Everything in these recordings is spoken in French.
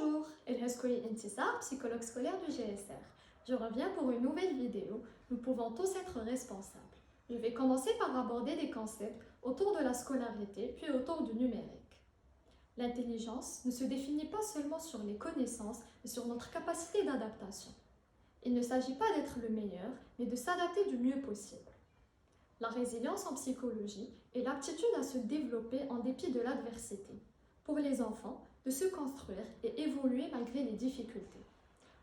Bonjour, Elhaskoui Intisar, psychologue scolaire du GSR. Je reviens pour une nouvelle vidéo. Nous pouvons tous être responsables. Je vais commencer par aborder des concepts autour de la scolarité, puis autour du numérique. L'intelligence ne se définit pas seulement sur les connaissances, mais sur notre capacité d'adaptation. Il ne s'agit pas d'être le meilleur, mais de s'adapter du mieux possible. La résilience en psychologie est l'aptitude à se développer en dépit de l'adversité. Pour les enfants, de se construire et évoluer malgré les difficultés.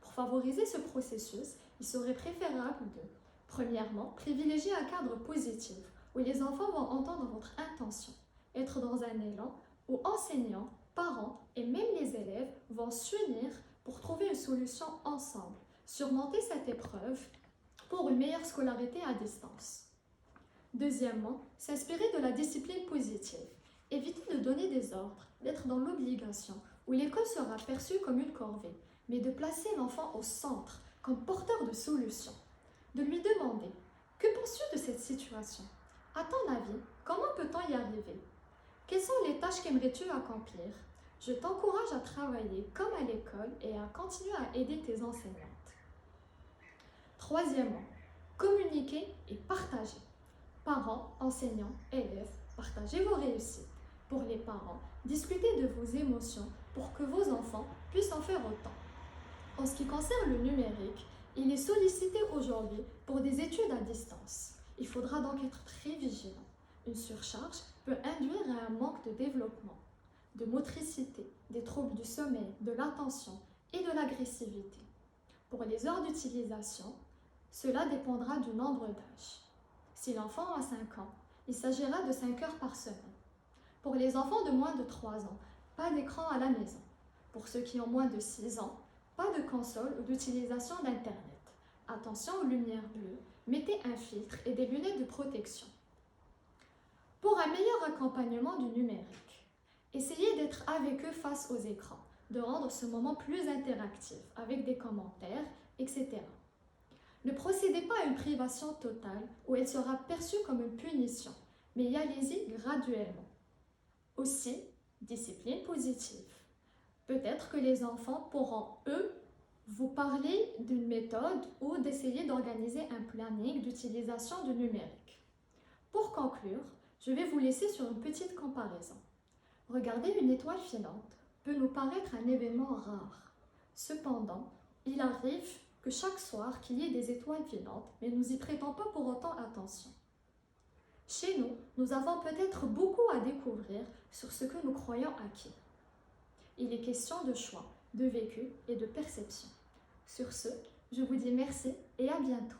Pour favoriser ce processus, il serait préférable de, premièrement, privilégier un cadre positif où les enfants vont entendre votre intention, être dans un élan où enseignants, parents et même les élèves vont s'unir pour trouver une solution ensemble, surmonter cette épreuve pour une meilleure scolarité à distance. Deuxièmement, s'inspirer de la discipline positive. Éviter de donner des ordres, d'être dans l'obligation, où l'école sera perçue comme une corvée, mais de placer l'enfant au centre, comme porteur de solutions. De lui demander « Que penses-tu de cette situation? À ton avis, comment peut-on y arriver? Quelles sont les tâches qu'aimerais-tu accomplir? Je t'encourage à travailler comme à l'école et à continuer à aider tes enseignantes. » Troisièmement, communiquer et partager. Parents, enseignants, élèves, partagez vos réussites. Pour les parents, discutez de vos émotions pour que vos enfants puissent en faire autant. En ce qui concerne le numérique, il est sollicité aujourd'hui pour des études à distance. Il faudra donc être très vigilant. Une surcharge peut induire à un manque de développement, de motricité, des troubles du sommeil, de l'attention et de l'agressivité. Pour les heures d'utilisation, cela dépendra du nombre d'âges. Si l'enfant a 5 ans, il s'agira de 5 heures par semaine. Pour les enfants de moins de 3 ans, pas d'écran à la maison. Pour ceux qui ont moins de 6 ans, pas de console ou d'utilisation d'Internet. Attention aux lumières bleues, mettez un filtre et des lunettes de protection. Pour un meilleur accompagnement du numérique, essayez d'être avec eux face aux écrans, de rendre ce moment plus interactif, avec des commentaires, etc. Ne procédez pas à une privation totale où elle sera perçue comme une punition, mais y allez-y graduellement. Aussi, discipline positive. Peut-être que les enfants pourront, eux, vous parler d'une méthode ou d'essayer d'organiser un planning d'utilisation du numérique. Pour conclure, je vais vous laisser sur une petite comparaison. Regarder une étoile filante peut nous paraître un événement rare. Cependant, il arrive que chaque soir qu'il y ait des étoiles filantes, mais nous n'y prêtons pas pour autant attention. Chez nous, nous avons peut-être beaucoup à découvrir sur ce que nous croyons acquis. Il est question de choix, de vécu et de perception. Sur ce, je vous dis merci et à bientôt.